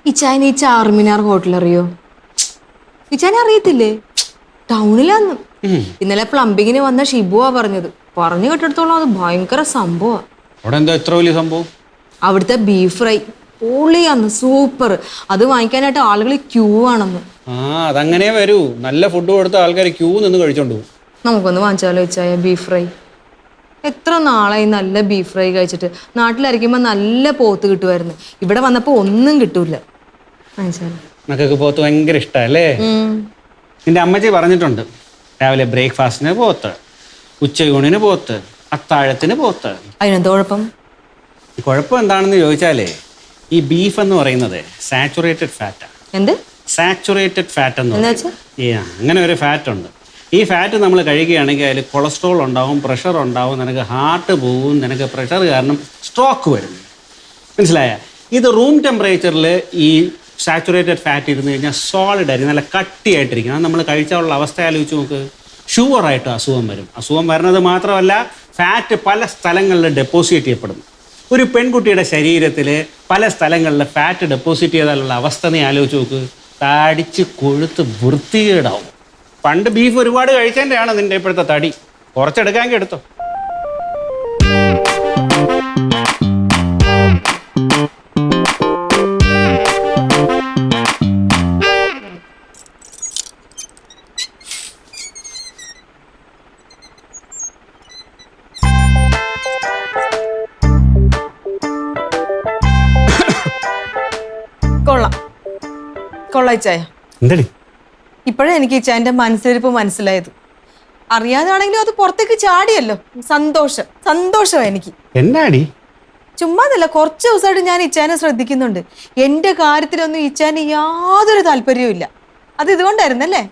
ഈ ചാർമിനാർ ഹോട്ടൽ അറിയോ? ഇച്ചാനെ അറിയത്തില്ലേ? ടൗണിലാന്ന്. ഇന്നലെ പ്ലംബിങ്ങിന് വന്ന ഷിബുവാ പറഞ്ഞത്. പറഞ്ഞു കേട്ടിടത്തോളം അത് ഭയങ്കര സംഭവം. അവിടുത്തെ ബീഫ് ഫ്രൈ പൊളിയാന്ന്, സൂപ്പർ. അത് വാങ്ങിക്കാനായിട്ട് ആളുകൾ ക്യൂ ആണെന്ന്. അതങ്ങനെ വരൂ. നല്ല ഫുഡ് കൊടുത്ത ആൾക്കാർ ക്യൂ നിന്ന് കഴിച്ചോണ്ടു. നമുക്കൊന്ന് വാങ്ങിച്ചാലോ ഇച്ചായ ബീഫ് ഫ്രൈ? എത്ര നാളായി നല്ല ബീഫ് ഫ്രൈ കഴിച്ചിട്ട്. നാട്ടിലരിക്കുമ്പോ നല്ല പോത്ത് കിട്ടുമായിരുന്നു. ഇവിടെ വന്നപ്പോ ഒന്നും കിട്ടൂല. മക്കൾക്ക് പോത്ത് ഭയങ്കര ഇഷ്ടല്ലേ? നിന്റെ അമ്മച്ചി പറഞ്ഞിട്ടുണ്ട്, രാവിലെ ബ്രേക്ക്ഫാസ്റ്റിന് പോത്ത്, ഉച്ചയൂണിന് പോത്ത്, അത്താഴത്തിന് പോത്ത്. അതിനെന്താ കുഴപ്പം? കുഴപ്പം എന്താണെന്ന് ചോദിച്ചാലേ, ഈ ബീഫ് എന്ന് പറയുന്നത് സാച്ചുറേറ്റഡ് ഫാറ്റാ. എന്ത് സാച്ചുറേറ്റഡ് ഫാറ്റ് എന്ന് അങ്ങനെ ഒരു ഫാറ്റ് ഉണ്ട്. ഈ ഫാറ്റ് നമ്മൾ കഴിക്കുകയാണെങ്കിൽ അതിൽ കൊളസ്ട്രോൾ ഉണ്ടാവും, പ്രഷർ ഉണ്ടാവും, നിനക്ക് ഹാർട്ട് പോവും, നിനക്ക് പ്രഷർ കാരണം സ്ട്രോക്ക് വരും. മനസ്സിലായ? ഇത് റൂം ടെമ്പറേച്ചറിൽ ഈ സാച്ചുറേറ്റഡ് ഫാറ്റ് ഇരുന്ന് കഴിഞ്ഞാൽ സോളിഡ് ആയിരിക്കും, നല്ല കട്ടിയായിട്ടിരിക്കും. അത് നമ്മൾ കഴിച്ചാലുള്ള അവസ്ഥ ആലോചിച്ച് നോക്ക്. ഷുഗറായിട്ട് അസുഖം വരും. അസുഖം വരുന്നത് മാത്രമല്ല, ഫാറ്റ് പല സ്ഥലങ്ങളിൽ ഡെപ്പോസിറ്റ് ചെയ്യപ്പെടുന്നു. ഒരു പെൺകുട്ടിയുടെ ശരീരത്തിൽ പല സ്ഥലങ്ങളിൽ ഫാറ്റ് ഡെപ്പോസിറ്റ് ചെയ്താലുള്ള അവസ്ഥ നീ ആലോചിച്ച് നോക്ക്. തടിച്ച് കൊഴുത്ത് വൃത്തികേടാവും. പണ്ട് ബീഫ് ഒരുപാട് കഴിച്ചതിൻ്റെയാണ് നിന്റെ ഇപ്പോഴത്തെ തടി. കുറച്ചെടുക്കാമെങ്കിൽ എടുത്തോ. കൊള്ളാച്ചായ. ഇപ്പോഴേ എനിക്ക് ഇച്ചായന്റെ മനസ്സിലിരിപ്പ് മനസ്സിലായത്. അറിയാതാണെങ്കിലും അത് പുറത്തേക്ക് ചാടിയല്ലോ. സന്തോഷം എനിക്ക്. എന്നാടി? ചുമ്മാതല്ല, കുറച്ച് ദിവസമായിട്ട് ഞാൻ ഇച്ചാനെ ശ്രദ്ധിക്കുന്നുണ്ട്. എന്റെ കാര്യത്തിലൊന്നും ഇച്ചാന് യാതൊരു താല്പര്യവും ഇല്ല. അത് ഇതുകൊണ്ടായിരുന്നല്ലേ?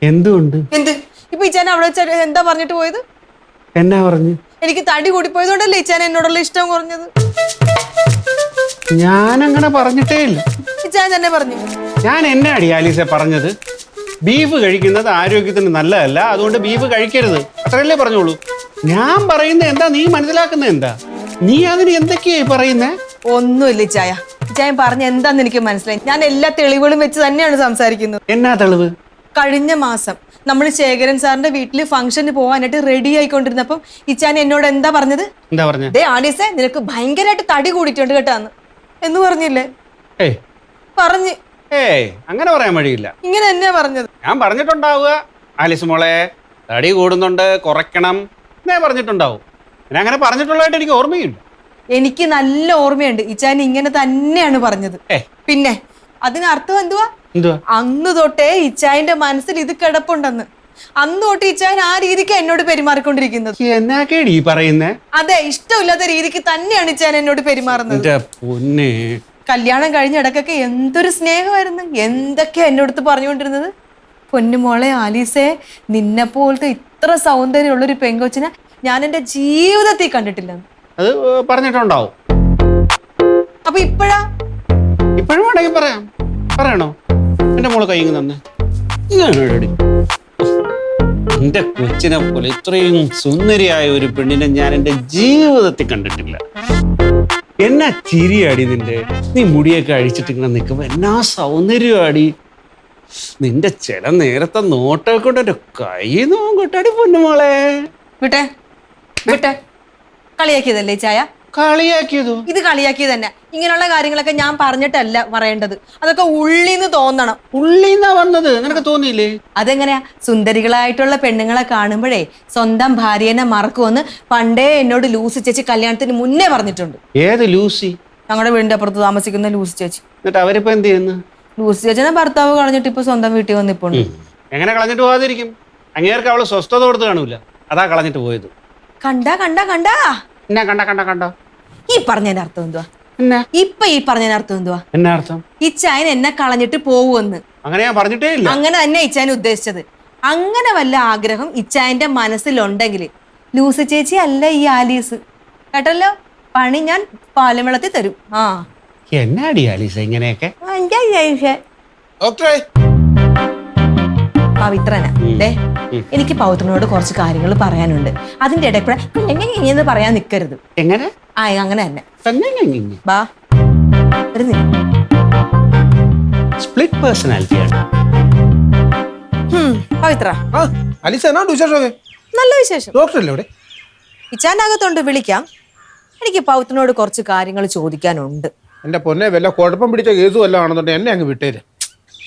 എന്തുകൊണ്ട്? ഇപ്പൊ ഇച്ചാൻ അവിടെ വെച്ച എന്താ പറഞ്ഞിട്ട് പോയത്? എന്നാ പറഞ്ഞു? എനിക്ക് തടി കൂടിപ്പോയതുകൊണ്ടല്ലേ ഇച്ചാൻ എന്നോടുള്ള ഇഷ്ടം കുറഞ്ഞത്. ഞാൻ അങ്ങനെ പറഞ്ഞിട്ടേ ഇല്ല. ഇച്ചാൻ തന്നെ പറഞ്ഞു. ഞാൻ എന്നാടി ആലീസ പറഞ്ഞത്? ബീഫ് കഴിക്കുന്നത് ആരോഗ്യത്തിന് നല്ലതല്ല, അതുകൊണ്ട് ബീഫ് കഴിക്കരുത്, അത്രയല്ലേ പറഞ്ഞോളൂ. ഞാൻ പറയുന്നത് എന്താ, നീ മനസ്സിലാക്കുന്നത് എന്താ? നീ അതിന് എന്തൊക്കെയായി പറയുന്നേ? ഒന്നുമില്ല ഇച്ചായ. ഇച്ചായൻ പറഞ്ഞ എന്താന്ന് എനിക്ക് മനസ്സിലായി. ഞാൻ എല്ലാ തെളിവുകളും വെച്ച് തന്നെയാണ് സംസാരിക്കുന്നത്. എന്നാ തെളിവ്? കഴിഞ്ഞ മാസം നമ്മൾ ശേഖരൻ സാറിന്റെ വീട്ടില് ഫംഗ്ഷന് പോവാനായിട്ട് റെഡി ആയിക്കൊണ്ടിരുന്നപ്പം ഇച്ചാൻ എന്നോട് എന്താ പറഞ്ഞത്? എന്താ പറഞ്ഞത്? ദേ ആലീസേ, നിനക്ക് ഭയങ്കരമായിട്ട് തടി കൂടിയിട്ടുണ്ട് കേട്ടാന്ന് എന്ന് പറഞ്ഞില്ലേ? പറഞ്ഞു. അങ്ങനെ പറയാൻ വഴിയില്ല. ഇങ്ങനെ തന്നെയാ പറഞ്ഞത്. ഞാൻ പറഞ്ഞിട്ടുണ്ടാവുക, ആലീസ് മോളെ തടി കൂടുന്നുണ്ട്, കുറയ്ക്കണം എന്നേ പറഞ്ഞിട്ടുണ്ടാവും. ഞാൻ അങ്ങനെ പറഞ്ഞിട്ടുള്ളതായിട്ട് എനിക്ക് ഓർമ്മയില്ല. എനിക്ക് നല്ല ഓർമ്മയുണ്ട്. ഇച്ചാൻ ഇങ്ങനെ തന്നെയാണ് പറഞ്ഞത്. പിന്നെ അതിനർത്ഥം എന്തുവാ? അന്ന് തൊട്ടേ ഇച്ചായന്റെ മനസ്സിൽ ഇത് കിടപ്പുണ്ടെന്ന്. അന്ന് തൊട്ട് ഇച്ചായൻ ആ രീതിക്ക് എന്നോട് പെരുമാറിക്കൊണ്ടിരിക്കുന്നത്. എന്നാക്കേടി പറയുന്നേ? അതെ, ഇഷ്ടമില്ലാത്ത രീതിക്ക് തന്നെയാണ് ഇച്ചായൻ എന്നോട് പെരുമാറുന്നത്. കല്യാണം കഴിഞ്ഞ ഇടക്കൊക്കെ എന്തൊരു സ്നേഹമായിരുന്നു, എന്തൊക്കെയാ എന്നോടത്ത് പറഞ്ഞുകൊണ്ടിരുന്നത്. പൊന്നുമോളെ ആലീസേ, നിന്നെ പോലത്തെ ഇത്ര സൗന്ദര്യമുള്ളൊരു പെങ്കൊച്ചിനെ ഞാൻ എന്റെ ജീവിതത്തിൽ കണ്ടിട്ടില്ല. അത് പറഞ്ഞിട്ടുണ്ടാവും. അപ്പൊ ഇപ്പോഴും വേണമെങ്കിൽ പറയാം. പറയണോ? എന്റെ മോളെ കൈ തന്നെ. എന്റെ കൊച്ചിനെ പോലെ ഇത്രയും സുന്ദരിയായ ഒരു പെണ്ണിനെ ഞാൻ എന്റെ ജീവിതത്തിൽ കണ്ടിട്ടില്ല. എന്നാ ചിരിയാടി നിന്റെ. നീ മുടിയൊക്കെ അഴിച്ചിട്ട് ഇങ്ങനെ നിൽക്കുമ്പോ എന്നാ സൗന്ദര്യമാടി. നിന്റെ ചില നേരത്തെ നോട്ടൊക്കെ കൊണ്ട് എന്റെ കൈ നോക്കട്ടാടി പൊന്നുമോളെ. വിട്ടെ കളിയാക്കിയതല്ലേ ചായ? കളിയാക്കിയതോ? ഇത് കളിയാക്കിയത് തന്നെ. ഇങ്ങനെയുള്ള കാര്യങ്ങളൊക്കെ ഞാൻ പറഞ്ഞിട്ടല്ല പറയേണ്ടത്. അതൊക്കെ ഉള്ളിന്ന് തോന്നണം. ഉള്ളിന്നാ വന്നത്, നിനക്ക് തോന്നിയില്ലേ? അതെങ്ങനെയാ? സുന്ദരികളായിട്ടുള്ള പെണ്ണുങ്ങളെ കാണുമ്പോഴേ സ്വന്തം ഭാര്യനെ മറക്കുമെന്ന് പണ്ടേ എന്നോട് ലൂസി ചേച്ചി കല്യാണത്തിന് മുന്നേ പറഞ്ഞിട്ടുണ്ട്. ഏത് ലൂസി? ഞങ്ങളുടെ വീടിന്റെ അപ്പുറത്ത് താമസിക്കുന്ന ലൂസി ചേച്ചി. എന്നിട്ട് അവരിപ്പോ എന്ത് ചെയ്യുന്നു? ലൂസി ചേച്ചിനെ ഭർത്താവ് കളഞ്ഞിട്ട് ഇപ്പൊ സ്വന്തം വീട്ടിൽ വന്നിപ്പോണ്ട്. എങ്ങനെ കളഞ്ഞിട്ട് പോകാതിരിക്കും? അങ്ങേർക്ക് അവള് സ്വസ്ഥത കൊടുത്ത് കാണൂല, അതാ കളഞ്ഞിട്ട് പോയത്. കണ്ടാ ഈ പറഞ്ഞതിന്റെ അർത്ഥം എന്തുവാ? ഇപ്പൊ ഈ പറഞ്ഞതിന്റെ അർത്ഥം എന്തുവാ? എന്നാ അർത്ഥം? ഇച്ചായൻ എന്നെ കളഞ്ഞിട്ട് പോവുമെന്ന്. അങ്ങനെ ഞാൻ പറഞ്ഞിട്ടേ ഇല്ല. അങ്ങനെ തന്നെ ഇച്ചായൻ ഉദ്ദേശിച്ചത്. അങ്ങനെ വല്ല ആഗ്രഹം ഇച്ചായന്റെ മനസ്സിലുണ്ടെങ്കിൽ ലൂസി ചേച്ചി അല്ല ഈ ആലീസ്. കേട്ടല്ലോ, പണി ഞാൻ പാലമെള്ളത്തിൽ തരും. എന്നാടി ആലീസ് ഇങ്ങനെയൊക്കെ? പവിത്രനാ. എനിക്ക് പൗത്രനോട് കുറച്ച് കാര്യങ്ങൾ പറയാനുണ്ട്. അതിന്റെ ഇടയിൽ കൂടെ എങ്ങനെ പറയാൻ നിൽക്കരുത്. എങ്ങനെ? ആ അങ്ങനെ തന്നെ. തന്നെ ബാ സ്പ്ലിറ്റ് പേഴ്സണാലിറ്റിയാണ്. പവിത്ര, നല്ല വിശേഷം. ഇച്ചാനകത്തോണ്ട് വിളിക്കാം. എനിക്ക് പൗത്രനോട് കുറച്ച് കാര്യങ്ങൾ ചോദിക്കാനുണ്ട്. എന്റെ പൊന്നെ, വല്ല കുഴപ്പം പിടിച്ച കേസും വല്ലതും ആണെന്നുണ്ടെങ്കിൽ എന്നെ അങ്ങ് വിട്ടേര്.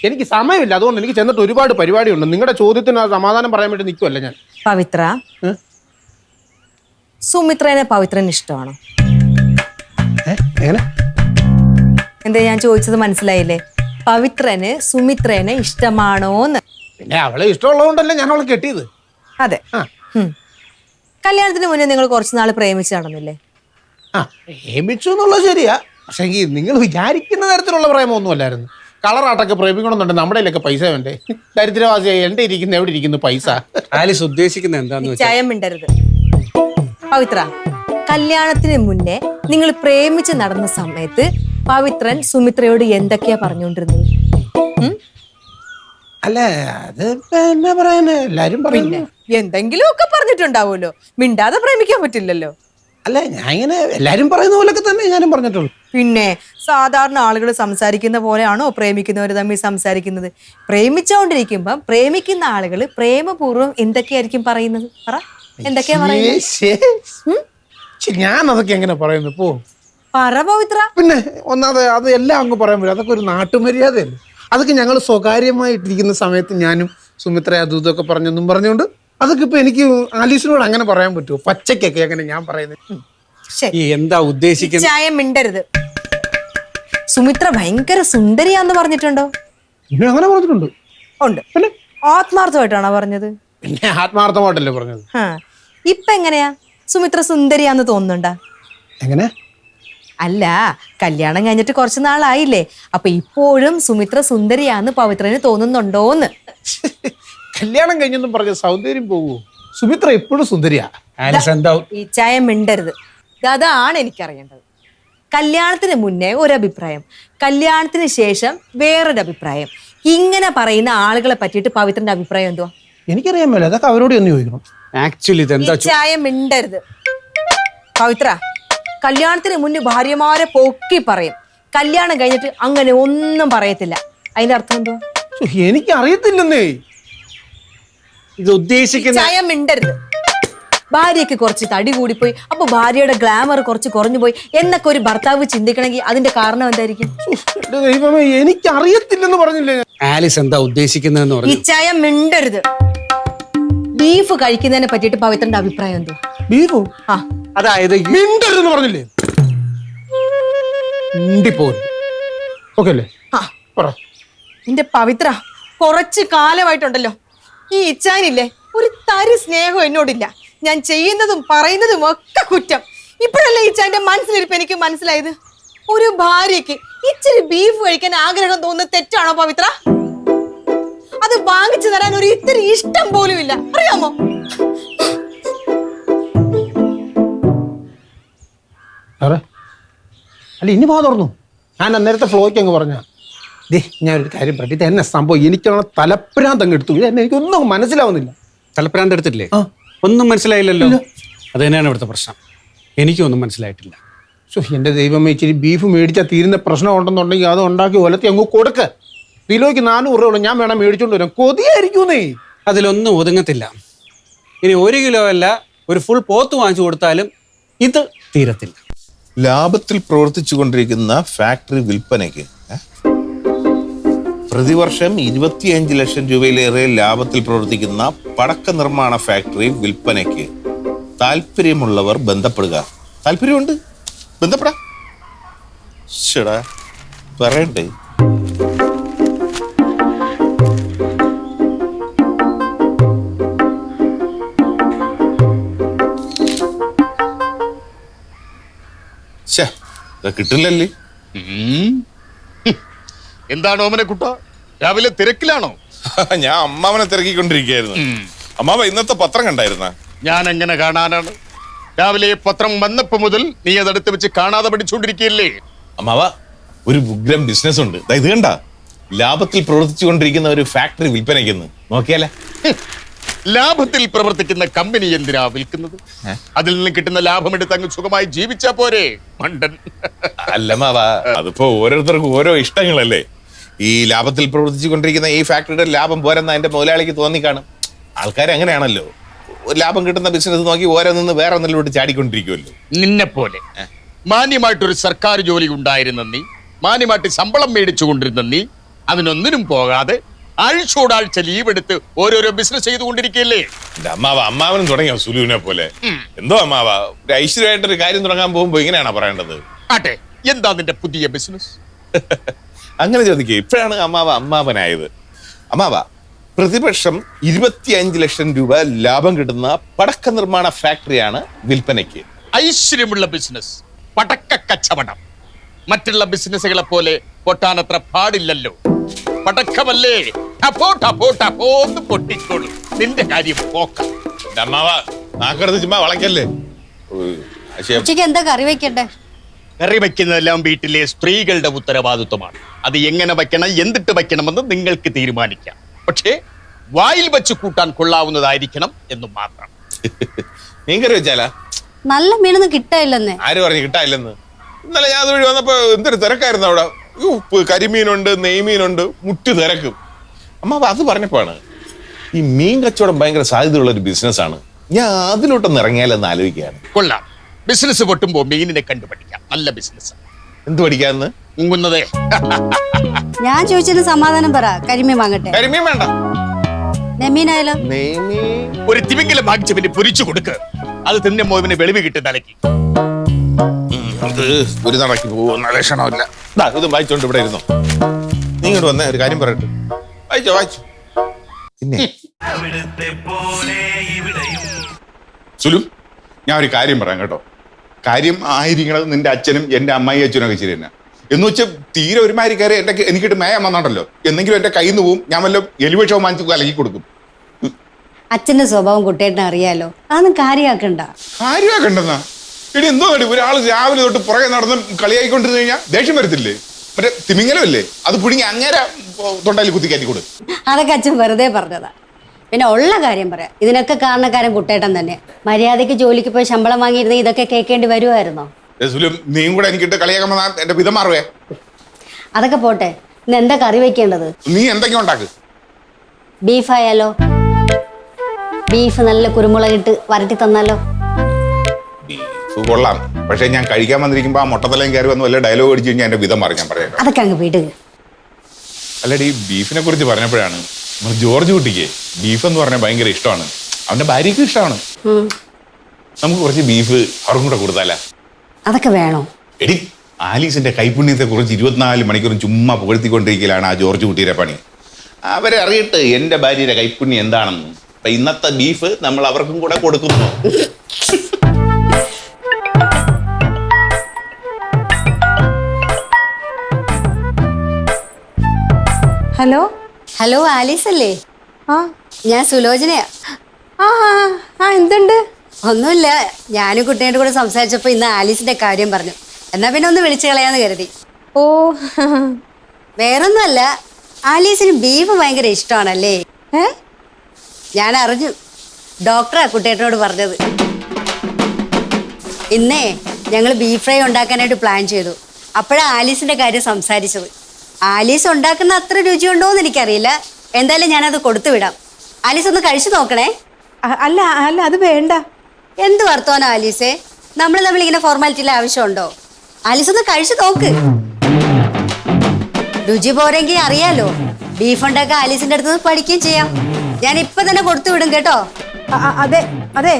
എനിക്ക് സമയമില്ല, അതുകൊണ്ട് എനിക്ക് ചെന്നിട്ട് ഒരുപാട് പരിപാടിയുണ്ട്. നിങ്ങളുടെ ചോദ്യത്തിന് സമാധാനം പറയാൻ വേണ്ടി നിൽക്കുമല്ല ഞാൻ. പവിത്ര, സുമിത്രേനെ പവിത്രന് ഇഷ്ടമാണോ? എന്താ ഞാൻ ചോദിച്ചത് മനസ്സിലായില്ലേ? പവിത്രന് സുമിത്രേനെ ഇഷ്ടമാണോന്ന്. പിന്നെ അവളെ ഇഷ്ടമുള്ളതുകൊണ്ടല്ലേ ഞാൻ അവളെ കെട്ടിയത്. അതെ. കല്യാണത്തിന് മുന്നേ നിങ്ങൾ കുറച്ച് നാൾ പ്രേമിച്ച് നടന്നില്ലേ? പ്രേമിച്ചു എന്നുള്ളത് ശരിയാ. പക്ഷെ നിങ്ങൾ വിചാരിക്കുന്ന തരത്തിലുള്ള പ്രേമൊന്നും അല്ലായിരുന്നു. കളറാട്ടൊക്കെ പ്രേമിക്കണമെന്നുണ്ട്. നമ്മുടെ കയ്യിലൊക്കെ പൈസ വേണ്ടേ? ദരിദ്രവാസിയായി എന്റെ ഇരിക്കുന്ന എവിടെ ഇരിക്കുന്നു പൈസ? ആലിസ് ഉദ്ദേശിക്കുന്നത് എന്താന്ന് ചായം മിണ്ടരുത്. പവിത്ര, കല്യാണത്തിന് മുന്നേ നിങ്ങൾ പ്രേമിച്ച് നടന്ന സമയത്ത് പവിത്രൻ സുമിത്രയോട് എന്തൊക്കെയാ പറഞ്ഞുകൊണ്ടിരുന്നത്? അല്ല, അത് എന്നാ പറയാന്, എല്ലാരും പിന്നെ എന്തെങ്കിലും ഒക്കെ പറഞ്ഞിട്ടുണ്ടാവുമല്ലോ. മിണ്ടാതെ പ്രേമിക്കാൻ പറ്റില്ലല്ലോ. അല്ല, ഞാൻ ഇങ്ങനെ എല്ലാരും പറയുന്ന പോലൊക്കെ തന്നെ ഞാനും പറഞ്ഞിട്ടുള്ളൂ. പിന്നെ സാധാരണ ആളുകൾ സംസാരിക്കുന്ന പോലെയാണോ പ്രേമിക്കുന്നവർ തമ്മിൽ സംസാരിക്കുന്നത്? പ്രേമിച്ചുകൊണ്ടിരിക്കുമ്പം പ്രേമിക്കുന്ന ആളുകൾ പ്രേമപൂർവ്വം എന്തൊക്കെയായിരിക്കും പറയുന്നത്? പറ, എന്തൊക്കെയാ പറയുന്നത്? ഞാൻ അതൊക്കെ എങ്ങനെ പറയുന്നു? പോ പറ പവിത്ര. പിന്നെ ഒന്നാമത് അത് എല്ലാം അങ്ങ് പറയാൻ പറ്റും. അതൊക്കെ ഒരു നാട്ടുമര്യാദയല്ലേ. അതൊക്കെ ഞങ്ങൾ സ്വകാര്യമായിട്ടിരിക്കുന്ന സമയത്ത് ഞാനും സുമിത്ര അതും ഇതൊക്കെ പറഞ്ഞൊന്നും പറഞ്ഞുകൊണ്ട് അതൊക്കെ ഇപ്പൊ എനിക്ക് ആലീസിനോട് അങ്ങനെ പറയാൻ പറ്റുമോ? പച്ചക്കൊക്കെ അങ്ങനെ ഞാൻ പറയുന്നത്. എന്താ ഉദ്ദേശിക്കുന്നത്? ചായം മിണ്ടരുത്. സുമിത്ര ഭയങ്കര സുന്ദരിയാന്ന് പറഞ്ഞിട്ടുണ്ടോ? പിന്നെ അങ്ങനെ പറഞ്ഞിട്ടുണ്ട്. ഉണ്ട്. പിന്നെ ആത്മാർത്ഥമായിട്ടാണോ പറഞ്ഞത്? പിന്നെ ആത്മാർത്ഥമായിട്ടല്ലേ പറഞ്ഞത്. ഇപ്പൊ എങ്ങനെയാ സുമിത്ര സുന്ദരിയാന്ന് തോന്നുന്നുണ്ടാ? എങ്ങനെ? അല്ല, കല്യാണം കഴിഞ്ഞിട്ട് കുറച്ച് നാളായില്ലേ, അപ്പൊ ഇപ്പോഴും സുമിത്ര സുന്ദരിയാന്ന് പവിത്രന് തോന്നുന്നുണ്ടോന്ന്? കല്യാണം കഴിഞ്ഞൊന്നും പറഞ്ഞ സൗന്ദര്യം പോവൂ? സുമിത്ര എപ്പോഴും സുന്ദരിയാ. ഈ ചായം മിണ്ടരുത്. അതാണ് എനിക്കറിയേണ്ടത്. കല്യാണത്തിന് മുന്നേ ഒരഭിപ്രായം, കല്യാണത്തിന് ശേഷം വേറൊരു അഭിപ്രായം. ഇങ്ങനെ പറയുന്ന ആളുകളെ പറ്റിയിട്ട് പവിത്രന്റെ അഭിപ്രായം എന്തുവാ? എനിക്കറിയാൻ മേല, അതൊക്കെ അവരോട് ഒന്ന് ചോദിക്കണം. ആക്ച്വലി ചായം മിണ്ടരുത്. പവിത്ര, കല്യാണത്തിന് മുന്നേ ഭാര്യമാരെ പൊക്കി പറയും, കല്യാണം കഴിഞ്ഞിട്ട് അങ്ങനെ ഒന്നും പറയത്തില്ല. അതിന്റെ അർത്ഥം എന്തുവാ? എനിക്ക് അറിയത്തില്ലെന്നേ. ഇത് ഉദ്ദേശിക്കുന്ന ചായം മിണ്ടരുത്. ഭാര്യയ്ക്ക് കുറച്ച് തടി കൂടിപ്പോയി, അപ്പൊ ഭാര്യയുടെ ഗ്ലാമർ കുറച്ച് കുറഞ്ഞു പോയി എന്നൊക്കെ ഒരു ഭർത്താവ് ചിന്തിക്കണമെങ്കിൽ അതിന്റെ കാരണം എന്തായിരിക്കും? എനിക്ക് അറിയത്തില്ലെന്ന് പറഞ്ഞില്ലേ. ആലിസ് എന്താ ഉദ്ദേശിക്കുന്നതെന്ന് പറഞ്ഞു. ഈ ചായം മിണ്ടരുത്. ബീഫ് കഴിക്കുന്നതിനെ പറ്റിയിട്ട് പവിത്രന്റെ അഭിപ്രായം എന്തോ? ബീഫോ? അതായത് മിണ്ടരുതെന്ന് പറഞ്ഞില്ലേ? ഓക്കെ അല്ലേ? എന്റെ പവിത്ര, കുറച്ച് കാലമായിട്ടുണ്ടല്ലോ ഈ ഇച്ചാനില്ലേ, ഒരു തരി സ്നേഹം എന്നോടില്ല. ഞാൻ ചെയ്യുന്നതും പറയുന്നതും ഒക്കെ കുറ്റം. ഇപ്പോഴല്ലേ ഇച്ചാന്റെ മനസ്സിലിരിപ്പ് എനിക്ക് മനസ്സിലായത്. ഒരു ഭാര്യയ്ക്ക് ഇച്ചിരി ബീഫ് കഴിക്കാൻ ആഗ്രഹം തോന്നുന്നത് തെറ്റാണോ പവിത്ര? അത് വാങ്ങിച്ചു തരാൻ ഒരു ഇത്തിരി ഇഷ്ടം പോലും ഇല്ല, അറിയാമോ? അല്ല, ഇനി വാ തുറന്നു. ഞാൻ അന്നേരത്തെ ഫ്ലോയ്ക്ക് അങ്ങ് പറഞ്ഞ ഞാൻ ഒരു കാര്യം പറ്റിട്ട് എന്നെ സംഭവം എനിക്കാണ് തലപ്രാന്ത് അങ്ങ് എടുത്തു. എനിക്കൊന്നും മനസ്സിലാവുന്നില്ല. തലപ്രാന്ത് എടുത്തിട്ടില്ലേ? ഒന്നും മനസ്സിലായില്ലല്ലോ. അത് തന്നെയാണ് ഇവിടുത്തെ പ്രശ്നം. എനിക്കൊന്നും മനസ്സിലായിട്ടില്ല. എന്റെ ദൈവമേ, ഇച്ചിരി ബീഫ് മേടിച്ചാൽ തീരുന്ന പ്രശ്നം ഉണ്ടെന്നുണ്ടെങ്കിൽ അത് ഉണ്ടാക്കി ഒലത്തി അങ്ങ് കൊടുക്ക. കിലോയ്ക്ക് 400 രൂപ ഞാൻ വേണം മേടിച്ചോണ്ട് വരാം. കൊതിയായിരിക്കുന്നേ. അതിലൊന്നും ഒതുങ്ങത്തില്ല. ഇനി 1 കിലോ അല്ല, ഒരു ഫുൾ പോത്ത് വാങ്ങിച്ചു കൊടുത്താലും ഇത് തീരത്തില്ല. ലാഭത്തിൽ പ്രവർത്തിച്ചു കൊണ്ടിരിക്കുന്ന ഫാക്ടറി വിൽപ്പനയ്ക്ക് പ്രതിവർഷം 25 ലക്ഷം രൂപയിലേറെ ലാഭത്തിൽ പ്രവർത്തിക്കുന്ന പടക്ക നിർമ്മാണ ഫാക്ടറി വിൽപ്പനയ്ക്ക് താല്പര്യമുള്ളവർ ബന്ധപ്പെടുക. താല്പര്യമുണ്ട്, ബന്ധപ്പെടാം. ശടാ പറയണ്ടേ? കിട്ടില്ലല്ലേ? എന്താണ് ഓമനെ കുട്ട, രാവിലെ തിരക്കിലാണോ? ഞാൻ അമ്മാവനെ തിരക്കിക്കൊണ്ടിരിക്കുകയായിരുന്നു. അമ്മാവ ഇന്നത്തെ പത്രം കണ്ടായിരുന്ന? ഞാൻ എങ്ങനെ കാണാനാണ്? രാവിലെ പത്രം വന്നപ്പോ മുതൽ നീ അതെടുത്ത് വെച്ച് കാണാതെ പഠിച്ചുകൊണ്ടിരിക്കുകയല്ലേ? അമ്മാവ, ഒരു ഉഗ്രം ബിസിനസ് ഉണ്ട്. ഇത് കണ്ട, ലാഭത്തിൽ പ്രവർത്തിച്ചു കൊണ്ടിരിക്കുന്ന ഒരു ഫാക്ടറി വിൽപ്പനയ്ക്കെന്ന് നോക്കിയാലേ? ലാഭത്തിൽ പ്രവർത്തിക്കുന്ന കമ്പനി എന്തിനാ വിൽക്കുന്നത്? അതിൽ നിന്ന് കിട്ടുന്ന ലാഭം എടുത്ത് അങ്ങ് സുഖമായി ജീവിച്ചാ പോരെ മണ്ടൻ. അല്ല മാവാ, അതിപ്പോ ഓരോരുത്തർക്കും ഓരോ ഇഷ്ടങ്ങളല്ലേ. ഈ ലാഭത്തിൽ പ്രവർത്തിച്ചുകൊണ്ടിരിക്കുന്ന ഈ ഫാക്ടറിയുടെ ലാഭം പോരെന്ന് അതിന്റെ മുതലാളിക്ക് തോന്നിക്കാണും. ആൾക്കാർ അങ്ങനെയാണല്ലോ, ലാഭം കിട്ടുന്ന ബിസിനസ് നോക്കി ഓരോന്ന് വേറെ ഒന്നിലോട്ട് ചാടിക്കൊണ്ടിരിക്കുമല്ലോ. നിന്നെ പോലെ മാന്യമായിട്ടൊരു സർക്കാർ ജോലി ഉണ്ടായിരുന്ന നീ, മാന്യമായിട്ട് ശമ്പളം മേടിച്ചു കൊണ്ടിരുന്ന നീ, അതിനൊന്നിനും പോകാതെ ആഴ്ചയോടാഴ്ച ലീവ് എടുത്ത് ഓരോരോ ബിസിനസ് ചെയ്തുകൊണ്ടിരിക്കുകയല്ലേ. അമ്മാവനും തുടങ്ങിയോ സുലുവിനെ പോലെ? എന്തോ അമ്മാവ, ഒരു ഐശ്വര്യമായിട്ടൊരു കാര്യം തുടങ്ങാൻ പോകുമ്പോ ഇങ്ങനെയാണോ പറയേണ്ടത്? ആട്ടെ, എന്താ നിന്റെ പുതിയ ബിസിനസ്? അങ്ങനെ ചോദിക്കുക. ഇപ്പോഴാണ് അമ്മാവനായത്. അമ്മാവ, പ്രതിവർഷം 25 ലക്ഷം രൂപ ലാഭം കിട്ടുന്ന പടക്ക നിർമ്മാണ ഫാക്ടറിയാണ് വിൽപ്പനയ്ക്ക്. ഐശ്വര്യമുള്ള ബിസിനസ്, പടക്ക കച്ചവടം. മറ്റുള്ള ബിസിനസ്സുകളെ പോലെ പൊട്ടാനത്ര പാടില്ലല്ലോ. പടക്കമല്ലേ, ടപോ ടപോ ടപോ എന്ന് പൊട്ടിക്കോളൂ. നിന്റെ കാര്യം പോക്ക. അമ്മാവ നാക്കടുത്ത് ചുമ്മാ വളയ്ക്കല്ലേ. ഉച്ചയ്ക്ക് എന്താ കറി വെക്കണ്ടേ? കറി വയ്ക്കുന്നതെല്ലാം വീട്ടിലെ സ്ത്രീകളുടെ ഉത്തരവാദിത്വമാണ്. അത് എങ്ങനെ വയ്ക്കണം, എന്തിട്ട് വയ്ക്കണമെന്ന് നിങ്ങൾക്ക് തീരുമാനിക്കാം. പക്ഷേ വായിൽ വെച്ച് കൂട്ടാൻ കൊള്ളാവുന്നതായിരിക്കണം എന്ന് മാത്രം. മീൻകറി വെച്ചാലാ? നല്ല മീനൊന്നും കിട്ടാനില്ലെന്നേ. ആര് പറഞ്ഞു കിട്ടാനില്ലെന്ന്? ഇന്നലെ ഞാൻ അതുവഴി വന്നപ്പോ എന്തൊരു തിരക്കായിരുന്നു അവിടെ. ഉപ്പ്, കരിമീനുണ്ട്, നെയ്മീനുണ്ട്, മുറ്റ് തിരക്കും. അമ്മാവ അത് പറഞ്ഞപ്പോഴാണ് ഈ മീൻ കച്ചവടം ഭയങ്കര സാധ്യതയുള്ള ഒരു ബിസിനസ്സാണ്. ഞാൻ അതിലോട്ടൊന്ന് ഇറങ്ങിയാലെന്ന് ആലോചിക്കുകയാണ്. കൊള്ളാം. ബിസിനസ് പൊട്ടുമ്പോ മീനിനെ കണ്ടുപഠിക്കാം. നല്ല ബിസിനസ്. എന്ത് പഠിക്കാന്ന്? മുങ്ങുന്നതേ. ഞാൻ ചോദിച്ചതിന് സമാധാനം പറ. കരിമീൻ വാങ്ങട്ടെ? കരിമീൻ വേണ്ട, നെമ്മീനായാലോ? നെയ്മീൻ. ഒരു തിമിംഗലം വാങ്ങിച്ച് പിന്നെ പൊരിച്ചു കൊടുക്ക്. അത് തിന്നെ മോവിന് വെളിവ് കിട്ടും തലയ്ക്ക്. ഇത് ഒരു നടക്കി പോകുന്ന ലക്ഷണമില്ല. ഇത് വായിച്ചോണ്ട് ഇവിടെ ഇരുന്നോ. നീ ഇങ്ങോട്ട് വന്നേ, ഒരു കാര്യം പറയട്ടെ. വായിച്ചോ. പിന്നെ സുലു, ഞാൻ ഒരു കാര്യം പറയാം കേട്ടോ. കാര്യം ആയിരിക്കണത് നിന്റെ അച്ഛനും എന്റെ അമ്മായി അച്ഛനും ഒക്കെ ശരി തന്നെ. എന്ന് വെച്ചാൽ തീരെ ഒരുമാതിരി കയറി എനിക്കിട്ട് മേയാൻ വന്നാണ്ടല്ലോ, എന്തെങ്കിലും എന്റെ കയ്യിൽ നിന്ന് പോവും. ഞാൻ വല്ല എലിവിഷവും വാങ്ങിച്ചു കലക്കി കൊടുക്കും. അച്ഛന്റെ സ്വഭാവം കുട്ടേട്ടനെ അറിയാലോ. അതൊന്നും കാര്യമാക്കണ്ട. കാര്യമാക്കണ്ടെന്നാ? എടി എന്തോ ഒരാൾ രാവിലെ തൊട്ട് പുറകെ നടന്ന് കളിയായിക്കൊണ്ടിരുന്നു കഴിഞ്ഞാൽ ദേഷ്യം വരത്തില്ലേ? മറ്റേ തിമിങ്ങലല്ലേ, അത് പുഴുങ്ങി അങ്ങേരെ തൊണ്ടയിൽ കുത്തി കയറ്റി കൊടുക്കും. അതൊക്കെ അച്ഛൻ വെറുതെ പറഞ്ഞതാ. പിന്നെ ഉള്ള കാര്യം പറയാം, ഇതിനൊക്കെ കാരണക്കാരൻ കുട്ടേട്ടൻ തന്നെ. മര്യാദയ്ക്ക് ജോലിക്ക് പോയി ശമ്പളം വാങ്ങിയിരുന്ന ഇതൊക്കെ കേൾക്കേണ്ടി വരുമായിരുന്നോ? നീയും കൂടെ എനിക്കിട്ട് കളിയാക്കുമ്പോ എന്റെ വിധം മാറുവേ. അതൊക്കെ പോട്ടെ, ഇന്ന് എന്താ കറി വെക്കേണ്ടത്? നീ എന്തൊക്കെ ഉണ്ടാക്ക്. ബീഫ് ആയാലോ? ബീഫ് നല്ല കുരുമുളകിട്ട് വരട്ടി തന്നാലോ? കൊള്ളാം. പക്ഷെ ഞാൻ കഴിക്കാൻ വന്നിരിക്കുമ്പോ ആ മുട്ടത്തലയും കയറി വന്ന് വല്ല ഡയലോഗ് അടിച്ചു കഴിഞ്ഞാൽ എന്റെ വിധം മാറി. ഞാൻ പറയാം. അതൊക്കെ അങ്ങ് വിടുക. അല്ലടി, ബീഫിനെ കുറിച്ച് പറഞ്ഞപ്പോഴാണ് നമ്മൾ ജോർജ് കുട്ടിക്ക് ബീഫ് എന്ന് പറഞ്ഞാൽ ഭയങ്കര ഇഷ്ടമാണ്. അവന്റെ ഭാര്യയ്ക്കും ഇഷ്ടമാണ്. നമുക്ക് കുറച്ച് ബീഫ് അവർക്കും കൂടെ കൊടുത്താലാ? അതൊക്കെ വേണോ? എടി, ആലീസിന്റെ കൈപുണ്യത്തെ കുറിച്ച് 24 മണിക്കൂറും ചുമ്മാ പുകഴ്ത്തിക്കൊണ്ടിരിക്കലാണ് ആ ജോർജ് കുട്ടിയുടെ പണി. അവരെ അറിയട്ടെ എന്റെ ഭാര്യയുടെ കൈപുണ്യം എന്താണെന്ന്. അപ്പൊ ഇന്നത്തെ ബീഫ് നമ്മൾ അവർക്കും കൂടെ കൊടുക്കുന്നു. ഹലോ ഹലോ, ആലീസ് അല്ലേ? ആ ഞാൻ സുലോചനയാ. എന്തുണ്ട്? ഒന്നുമില്ല, ഞാനും കുട്ടിയുടെ കൂടെ സംസാരിച്ചപ്പോ ഇന്ന് ആലീസിന്റെ കാര്യം പറഞ്ഞു. എന്നാ പിന്നെ ഒന്ന് വിളിച്ചു കളയാന്ന് കരുതി. ഓ, വേറൊന്നുമല്ല, ആലീസിന് ബീഫ് ഭയങ്കര ഇഷ്ടമാണല്ലേ? ഞാൻ അറിഞ്ഞു. ഡോക്ടറാ കുട്ടേട്ടനോട് പറഞ്ഞത്. ഇന്നേ ഞങ്ങൾ ബീഫ് ഫ്രൈ ഉണ്ടാക്കാനായിട്ട് പ്ലാൻ ചെയ്തു. അപ്പോഴാണ് ആലീസിന്റെ കാര്യം സംസാരിച്ചത്. ആലീസ് ഉണ്ടാക്കുന്ന അത്ര രുചിയുണ്ടോ എന്ന് എനിക്കറിയില്ല. എന്തായാലും ഞാനത് കൊടുത്തു വിടാം. ആലീസ് ഒന്ന് കഴിച്ചു നോക്കണേ. അല്ല അത് വേണ്ട. എന്ത് വർത്തമാനം ആലീസേ? നമ്മൾ തമ്മിൽ ഇങ്ങനെ ഫോർമാലിറ്റിയിലെ ആവശ്യമുണ്ടോ? ആലീസ് ഒന്ന് കഴിച്ചു നോക്ക്. രുചി പോരെങ്കിൽ അറിയാലോ. ബീഫ് ഉണ്ടാക്കാൻ ആലീസിന്റെ അടുത്ത് പഠിക്കുകയും ചെയ്യാം. ഞാൻ ഇപ്പൊ തന്നെ കൊടുത്തു വിടും കേട്ടോ. അതെ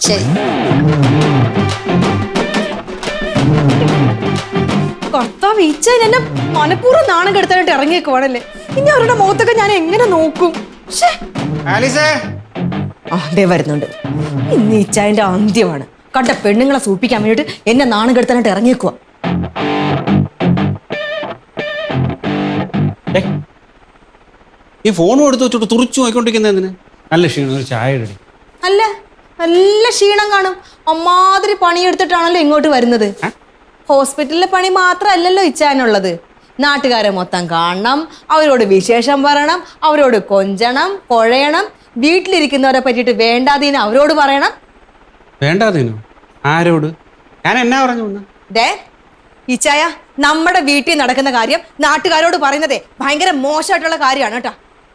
ശരി. കർത്താവ്, ഈച്ച എന്നെ മനഃപൂർവ്വം നാണം കെടുത്താനായിട്ട് ഇറങ്ങിയേക്കുവാണല്ലേ. ഇനി അവരുടെ മുഖത്തൊക്കെ ഞാൻ എങ്ങനെ നോക്കും? അതേ വരുന്നുണ്ട്. ഇന്ന് ഈച്ചായന്റെ അന്ത്യമാണ്. കണ്ട പെണ്ണുങ്ങളെ സൂപ്പിക്കാൻ വേണ്ടിട്ട് എന്നെ നാണം കെടുത്താനായിട്ട് ഇറങ്ങിയേക്കുവാ. ഈ ഫോൺ എടുത്ത് വെച്ചോട്ട് തുറച്ചു നോക്കിക്കൊണ്ടിരിക്കുന്ന എന്തിന്? നല്ല ക്ഷീണം, ഒരു ചായ ഇടടി. അല്ല, നല്ല ക്ഷീണം കാണും. അമ്മാതിരി പണിയെടുത്തിട്ടാണല്ലോ ഇങ്ങോട്ട് വരുന്നത്. ഹോസ്പിറ്റലിലെ പണി മാത്രമല്ലല്ലോ ഇച്ചാനുള്ളത്. നാട്ടുകാരെ മൊത്തം കാണണം, അവരോട് വിശേഷം പറയണം, അവരോട് കൊഞ്ചണം, കുഴയണം. വീട്ടിലിരിക്കുന്നവരെ പറ്റിയിട്ട് വേണ്ടാതീന് അവരോട് പറയണം. വേണ്ടാതീനോ? ആരോട്? ഞാൻ എന്നാ പറഞ്ഞു? ദേ ഇച്ചായ, നമ്മുടെ വീട്ടിൽ നടക്കുന്ന കാര്യം നാട്ടുകാരോട് പറയുന്നതേ ഭയങ്കര മോശമായിട്ടുള്ള കാര്യമാണ് കേട്ടോ.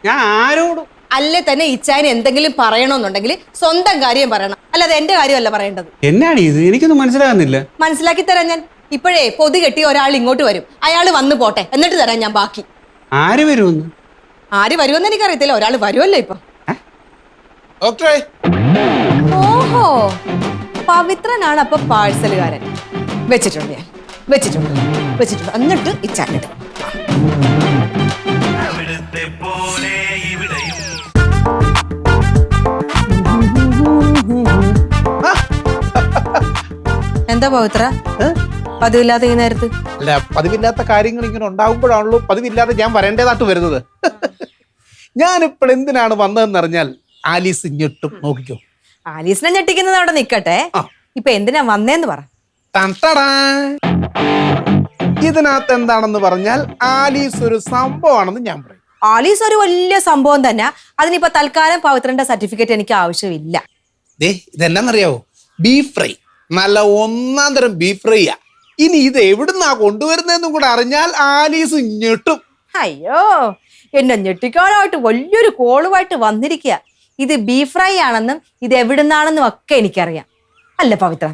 ഞാൻ ആരോട്? അല്ലേ തന്നെ ഇച്ചായന് എന്തെങ്കിലും പറയണമെന്നുണ്ടെങ്കിൽ സ്വന്തം കാര്യം പറയണം, അല്ലാതെ എന്റെ കാര്യമല്ല പറയേണ്ടത്. എന്നാണ് ഇത്? എനിക്കൊന്നും മനസ്സിലാകുന്നില്ല. മനസ്സിലാക്കി തരാം ഞാൻ. ഇപ്പോഴേ പൊതു കെട്ടി ഒരാൾ ഇങ്ങോട്ട് വരും, അയാൾ വന്നു പോട്ടെ, എന്നിട്ട് തരാം ഞാൻ ബാക്കി. ആര് വരുമെന്ന്? ആര് വരുമെന്ന് എനിക്കറിയത്തില്ല, ഒരാൾ വരുമല്ലോ ഇപ്പൊ. ഡോക്ടറെ, ഓഹോ, പവിത്രനാണ് അപ്പൊ പാഴ്സലുകാരൻ. വെച്ചിട്ടുണ്ട് ഞാൻ, വെച്ചിട്ടുണ്ട്. എന്നിട്ട് ഇച്ചാനിട്ട് എന്താ പവിത്ര പതിവില്ലാത്ത ഈ നേരത്ത്? അല്ല, പതിവില്ലാത്ത കാര്യങ്ങൾ ഇങ്ങനെ ഉണ്ടാകുമ്പോഴാണല്ലോ പതിവില്ലാതെ ഞാൻ വരേണ്ടതായിട്ട് വരുന്നത്. ഞാനിപ്പോൾ എന്തിനാണ് വന്നതെന്നറിഞ്ഞാൽ ആലീസ് ഞെട്ടും. നോക്കിക്കോ. ആലീസിനെ ഞെട്ടിക്കുന്നത് അവിടെ നിക്കട്ടെ, ഇപ്പൊ എന്തിനാ വന്നേന്ന് പറ. ഇതിനകത്ത് എന്താണെന്ന് പറഞ്ഞാൽ ആലീസ് ഒരു സംഭവമാണെന്ന് ഞാൻ പറയും. ആലീസ് ഒരു വലിയ സംഭവം തന്നെ. അതിനിപ്പോ തൽക്കാലം പവിത്രന്റെ സർട്ടിഫിക്കറ്റ് എനിക്ക് ആവശ്യമില്ല. ഇതെന്നാന്നറിയാവോ? ബീഫ് ഫ്രൈ, നല്ല ഒന്നാം തരം ബീഫ് ഫ്രൈയാ. ഇനി ഇത് എവിടുന്നാ കൊണ്ടുവരുന്നതെന്നും കൂടെ അറിഞ്ഞാൽ ആലീസ് ഞെട്ടും. അയ്യോ, എന്നെ ഞെട്ടിക്കാനായിട്ട് വലിയൊരു കോളുമായിട്ട് വന്നിരിക്കുക. ഇത് ബീഫ് ഫ്രൈ ആണെന്നും ഇത് എവിടുന്നാണെന്നും ഒക്കെ എനിക്കറിയാം. അല്ല പവിത്ര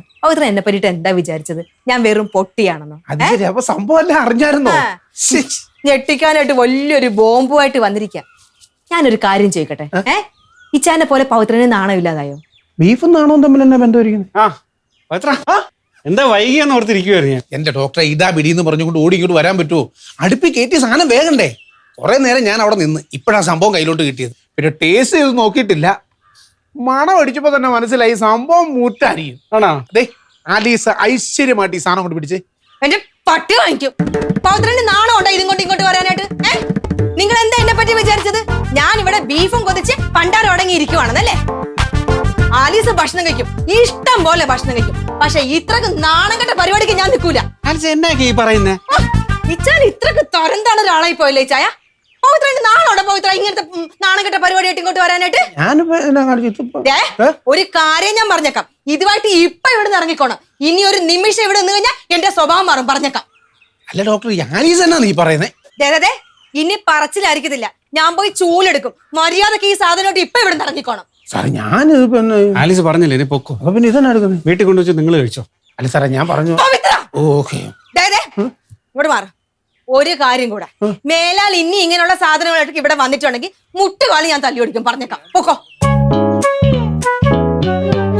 എന്നെ പറ്റിട്ട് എന്താ വിചാരിച്ചത്? ഞാൻ വെറും പൊട്ടിയാണെന്നോ? അപ്പൊ സംഭവം എല്ലാം അറിഞ്ഞായിരുന്നോ? ഞെട്ടിക്കാനായിട്ട് വലിയൊരു ബോംബുമായിട്ട് വന്നിരിക്കുക. ഞാനൊരു കാര്യം ചോദിക്കട്ടെ, ഇച്ചാനെ പോലെ പവിത്രന് നാണമില്ലാതായോ? ബീഫും നാണവും തമ്മിൽ എന്നാ ബന്ധമായിരിക്കുന്നത്? എന്താ വൈകിയെന്ന് ഓർത്തിരിക്കുവായിരുന്നു ഞാൻ. എന്റെ ഡോക്ടറെ, ഇതാ പിടിയെന്ന് പറഞ്ഞുകൊണ്ട് ഓടി ഇങ്ങോട്ട് വരാൻ പറ്റുമോ? അടുപ്പിൽ കയറ്റി സാധനം വേഗണ്ടേ? കുറെ നേരം ഞാൻ അവിടെ നിന്ന്, ഇപ്പോഴാ സംഭവം കയ്യിലോട്ട് കിട്ടിയത്. പിന്നെ ടേസ്റ്റ് ചെയ്ത് നോക്കിയിട്ടില്ല. മണം അടിച്ചപ്പോ തന്നെ മനസ്സിലായി സംഭവം മൂറ്റായിരിക്കും. ആണോ? അതെ, ആലീസ് ഐശ്വര്യമായിട്ട് ഈ സാധനം കൊണ്ട് പിടിച്ചേ. എന്റെ പട്ടി വാങ്ങിക്കും. പവിത്രന് നാണം ഉണ്ടോ ഇതും കൊണ്ട് ഇങ്ങോട്ട് വരാനായിട്ട്? നിങ്ങൾ എന്താ എന്നെ പറ്റി വിചാരിച്ചത്? ഞാൻ ഇവിടെ ബീഫും കൊതിച്ച് പണ്ടാരം അടങ്ങിയിരിക്കുവാണെന്നല്ലേ? ആലീസ് ഭക്ഷണം കഴിക്കും, ഇഷ്ടം പോലെ ഭക്ഷണം കഴിക്കും. പക്ഷെ ഇത്രക്ക് നാണം കെട്ട പരിപാടിക്ക് ഞാൻ നിൽക്കൂല. എന്നാ പറയുന്നേ? ഇച്ചാൻ ഇത്രക്ക് തരംതാണ് ഒരാളായി പോയല്ലേ ഇച്ചായ? പവിത്രന്റെ നാണോടെ പവിത്ര ഇങ്ങനത്തെ നാണം കെട്ട പരിപാടിയായിട്ട് ഇങ്ങോട്ട് വരാനായിട്ട്? ഒരു കാര്യം ഞാൻ പറഞ്ഞേക്കാം, ഇതുമായിട്ട് ഇപ്പൊ ഇവിടെ നിന്ന് ഇറങ്ങിക്കോണം. ഇനി ഒരു നിമിഷം ഇവിടെ നിന്ന് കഴിഞ്ഞാൽ എന്റെ സ്വഭാവം മാറും, പറഞ്ഞേക്കാം. അല്ല ഡോക്ടർ, ആലീസ് എന്നാ നീ പറയുന്നേ? അതെ, ഇനി പറച്ചിലായിരിക്കത്തില്ല. ഞാൻ പോയി ചൂലെടുക്കും. മര്യാദക്ക് ഈ സാധനമായിട്ട് ഇപ്പൊ ഇവിടെ നിന്ന് ഇറങ്ങിക്കോണം. സാറേ, ഞാൻ ആലീസ് പറഞ്ഞില്ലേ ഇനി പൊക്കോ. അപ്പൊ പിന്നെ ഇതെന്നാ എടുക്കുന്നത്? വീട്ടിൽ കൊണ്ടുവച്ച് നിങ്ങൾ കഴിച്ചോ. അല്ല സാറേ, ഞാൻ പറഞ്ഞു. ഓക്കെ, ഇവിടെ മാറും. ഒരു കാര്യം കൂടെ, മേലാൽ ഇനി ഇങ്ങനെയുള്ള സാധനങ്ങളായിട്ട് ഇവിടെ വന്നിട്ടുണ്ടെങ്കിൽ മുട്ടുകാലി ഞാൻ തല്ലി ഓടിക്കും, പറഞ്ഞേക്കാം. പൊക്കോ.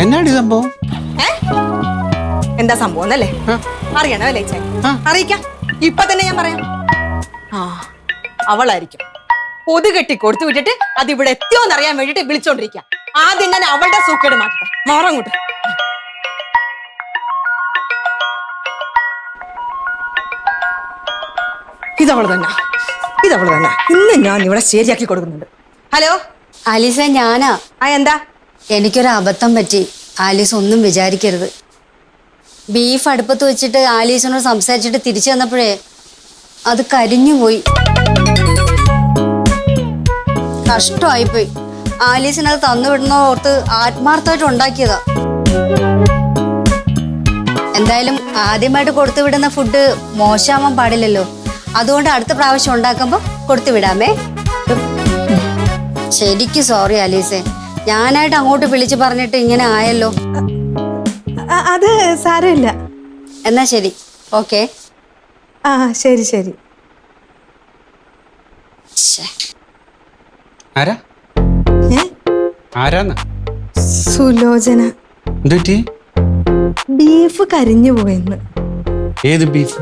എന്നാടി സംഭവം? എന്താ സംഭവം എന്നല്ലേ അറിയണോ? അല്ലേ ചേ, അറിയിക്കാം. ഇപ്പൊ തന്നെ ഞാൻ പറയാം. അവളായിരിക്കും പൊതു കെട്ടി കൊടുത്തു വിട്ടിട്ട് അത് ഇവിടെ എത്തിയോന്ന് അറിയാൻ വേണ്ടിട്ട് വിളിച്ചോണ്ടിരിക്കാം. ആദ്യം ഞാൻ അവളുടെ സൂക്കേട് മാറ്റട്ടെ. മാറങ്ങോട്ട്. ഇതവള് തന്നെ. ഇന്ന് ഞാൻ ഇവിടെ ശരിയാക്കി കൊടുക്കുന്നുണ്ട്. ഹലോ ആലീസ, ഞാനാ. എന്താ? എനിക്കൊരു അബദ്ധം പറ്റി. ആലീസ് ഒന്നും വിചാരിക്കരുത്. ബീഫ് അടുപ്പത്ത് വെച്ചിട്ട് ആലീസിനോട് സംസാരിച്ചിട്ട് തിരിച്ചു വന്നപ്പോഴേ അത് കരിഞ്ഞുപോയി. കഷ്ടമായിപ്പോയി. ആലീസിനത് തന്നുവിടുന്ന ഓർത്ത് ആത്മാർത്ഥമായിട്ട് ഉണ്ടാക്കിയതാ. എന്തായാലും ആദ്യമായിട്ട് കൊടുത്തു വിടുന്ന ഫുഡ് മോശമാവാൻ പാടില്ലല്ലോ. അതുകൊണ്ട് അടുത്ത പ്രാവശ്യം ഉണ്ടാക്കുമ്പോ കൊടുത്തു വിടാമേ. ശരിക്കും സോറി ആലീസേ, ഞാനായിട്ട് അങ്ങോട്ട് വിളിച്ചു പറഞ്ഞിട്ട് ഇങ്ങനെ ആയല്ലോ. അത് സാരമില്ല. എന്നാ ശരി, ഓക്കെ. ശരി. ആരാന്ന്? സുലോചന. ബീഫ് കരിഞ്ഞു പോയെന്ന്. ഏത് ബീഫ്?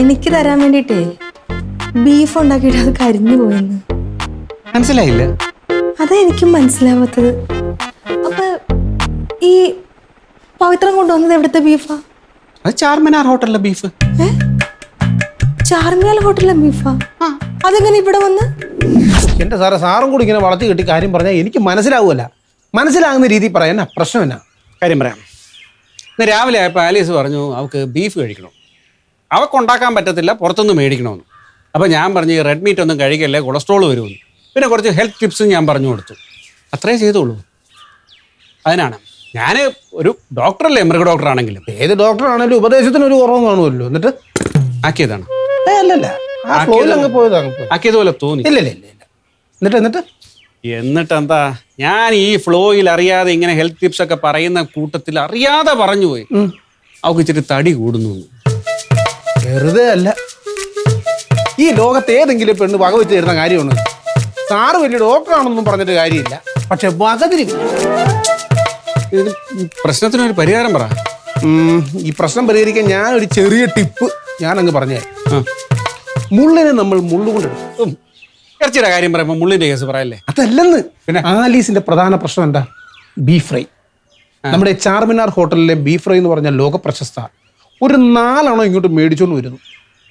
എനിക്ക് തരാൻ വേണ്ടിട്ടേ ബീഫ് ഉണ്ടാക്കിയിട്ട് അത് കരിഞ്ഞു പോയെന്ന്. മനസ്സിലായില്ല? അതാ എനിക്കും മനസ്സിലാവാത്തത്. അപ്പൊ ഈ പവിത്രം കൊണ്ടുവന്നത് എവിടുത്തെ ബീഫാ? അത് ചാർമിനാർ ഹോട്ടലിലെ ബീഫ്. ചാർമിനാർ ഹോട്ടലിലെ ബീഫാ? അതെങ്ങനെ ഇവിടെ വന്ന്? എന്റെ സാറേ, സാറും കൂടി ഇങ്ങനെ വളർത്തി കെട്ടി കാര്യം പറഞ്ഞാൽ എനിക്ക് മനസ്സിലാവൂല. മനസ്സിലാകുന്ന രീതി പറയാൻ പ്രശ്നം എന്നാ? കാര്യം പറയാം. ഇന്ന് രാവിലെ ആയപ്പോൾ ആലീസ് പറഞ്ഞു അവൾക്ക് ബീഫ് കഴിക്കണം. അവൾക്ക് ഉണ്ടാക്കാൻ പറ്റത്തില്ല, പുറത്തുനിന്ന് മേടിക്കണമെന്ന്. അപ്പോൾ ഞാൻ പറഞ്ഞു റെഡ് മീറ്റ് ഒന്നും കഴിക്കല്ലേ, കൊളസ്ട്രോൾ വരുമെന്ന്. പിന്നെ കുറച്ച് ഹെൽത്ത് ടിപ്സും ഞാൻ പറഞ്ഞു കൊടുത്തു. അത്രേ ചെയ്തോളൂ. അതിനാണ് ഞാൻ ഒരു ഡോക്ടറല്ലേ, മൃഗ ഡോക്ടർ ആണെങ്കിലും. ഏത് ഡോക്ടറാണെങ്കിലും ഉപദേശത്തിന് ഒരു കുറവും കാണുമല്ലോ. എന്നിട്ട് ആക്കിയതാണ്. അല്ലല്ല, ആ ഫ്ലോയിൽ അങ്ങ് പോയതാണ്. ആക്കിയതുപോലെ തോന്നി. ഇല്ല എന്നിട്ട് എന്നിട്ട് എന്താ, ഞാൻ ഈ ഫ്ലോയിൽ അറിയാതെ ഇങ്ങനെ ഹെൽത്ത് ടിപ്സ് ഒക്കെ പറയുന്ന കൂട്ടത്തിൽ അറിയാതെ പറഞ്ഞു പോയി അവൾക്ക് ഇച്ചിരി തടി കൂടുന്നു. വെറുതെ അല്ല, ഈ ലോകത്ത് ഏതെങ്കിലും പെണ്ണ് വക വെച്ച് തരുന്ന കാര്യമാണ്. സാറ് വലിയ ഡോക്ടറാണെന്നൊന്നും പറഞ്ഞിട്ട് കാര്യമില്ല, പക്ഷെ വകതിരില്ല. ഇതിന് പ്രശ്നത്തിനൊരു പരിഹാരം പറ. ഈ പ്രശ്നം പരിഹരിക്കാൻ ഞാനൊരു ചെറിയ ടിപ്പ് ഞാനങ്ങ് പറഞ്ഞേ. മുള്ളിനെ നമ്മൾ മുള്ളുകൊണ്ടെടുക്കും. ഇറച്ചിയുടെ കാര്യം പറയുമ്പോൾ മുള്ളിന്റെ കേസ് പറയല്ലേ? അതല്ലെന്ന്. പിന്നെ ആലീസിന്റെ പ്രധാന പ്രശ്നം എന്താ? Beef fry. നമ്മുടെ ചാർമിനാർ ഹോട്ടലിലെ ബീഫ് ഫ്രൈ എന്ന് പറഞ്ഞാൽ ലോക പ്രശസ്ത. ഒരു 4 ഇങ്ങോട്ട് മേടിച്ചോണ്ട് വരുന്നു.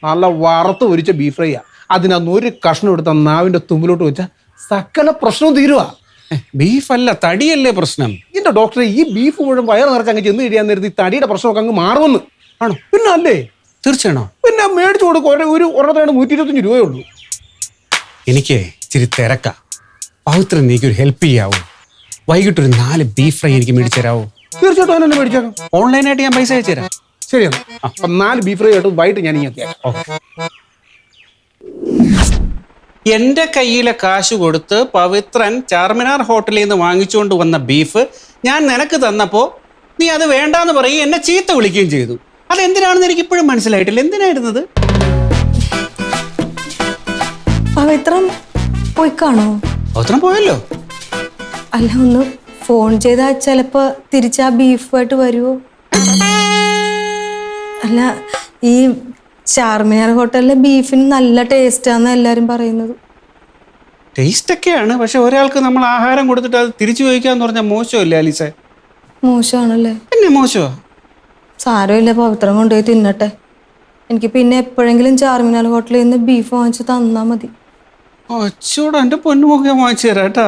നല്ല വറുത്ത് പൊരിച്ച ബീഫ് ഫ്രൈയാ. അതിനകത്ത് ഒരു കഷ്ണം എടുത്ത നാവിന്റെ തുമ്പിലോട്ട് വെച്ചാൽ സകല പ്രശ്നവും തീരുവാ. ബീഫല്ല, തടിയല്ലേ പ്രശ്നം. എന്റെ ഡോക്ടറെ, ഈ ബീഫ് മുഴുവൻ വയറ് നിറച്ച് അങ്ങ് ചെന്ന് കഴിയാൻ നേരത്തെ ഈ തടിയുടെ പ്രശ്നമൊക്കെ അങ്ങ് മാറുമെന്ന്. ആണോ? പിന്നെ അല്ലേ, തീർച്ചയാണോ? പിന്നെ മേടിച്ചു കൊടുക്കും. ഒരു ഒരെണ്ണത്തിനാണ് 125 രൂപയേ ഉള്ളൂ. എനിക്ക് ഇച്ചിരി തിരക്കാ. പവിത്രൻ എനിക്കൊരു ഹെൽപ്പ് ചെയ്യാവോ? വൈകിട്ടൊരു 4 ബീഫ് ഫ്രൈ എനിക്ക് മേടിച്ചു തരാവോ? തീർച്ചയായിട്ടും അതിനെ മേടിച്ചേക്കാം. ഓൺലൈനായിട്ട് ഞാൻ പൈസ അയച്ചു തരാം. ശരിയാണ്. അപ്പം 4 ബീഫ് ഫ്രൈ ആയിട്ട് വൈകിട്ട് ഞാൻ ഇങ്ങനെ എന്റെ കയ്യിലെ കാശ് കൊടുത്ത് പവിത്രൻ ചാർമിനാർ ഹോട്ടലിൽ നിന്ന് വാങ്ങിച്ചുകൊണ്ട് വന്ന ബീഫ് ഞാൻ നിനക്ക് തന്നപ്പോ നീ അത് വേണ്ടാന്ന് പറയും, എന്നെ ചീത്ത വിളിക്കുകയും ചെയ്തു. അതെന്തിനാണെന്ന് എനിക്ക് ഇപ്പോഴും മനസ്സിലായിട്ടില്ല. എന്തിനായിരുന്നത്? പവിത്രം പോയി കാണോ? പവിത്രൻ പോയല്ലോ. അല്ല, ഒന്ന് ഫോൺ ചെയ്താൽ ചിലപ്പോ തിരിച്ചാ ബീഫായിട്ട് വരുമോ? അല്ല, ഈ ചാർമിനാർ ഹോട്ടലിലെ ബീഫിന് നല്ല ടേസ്റ്റാന്ന് എല്ലാരും പറയുന്നത്. ടേസ്റ്റ് ഒക്കെയാണ്, പക്ഷെ ഒരാൾക്ക് നമ്മൾ ആഹാരം കൊടുത്തിട്ട് അത് തിരിച്ചു ചോദിക്കാന്ന് പറഞ്ഞാൽ മോശമല്ലേ ആലീസേ? മോശമാണല്ലേ? പിന്നെ മോശമോ? സാരമില്ല, പവിത്രം കൊണ്ടുപോയി തിന്നട്ടെ. എനിക്ക് പിന്നെ എപ്പോഴെങ്കിലും ചാർമിനാർ ഹോട്ടലിൽ നിന്ന് ബീഫ് വാങ്ങിച്ച് തന്നാ മതി. അച്ചോടാ, എന്റെ പൊന്നുമുഖം വാങ്ങിച്ചു തരാം കേട്ടാ.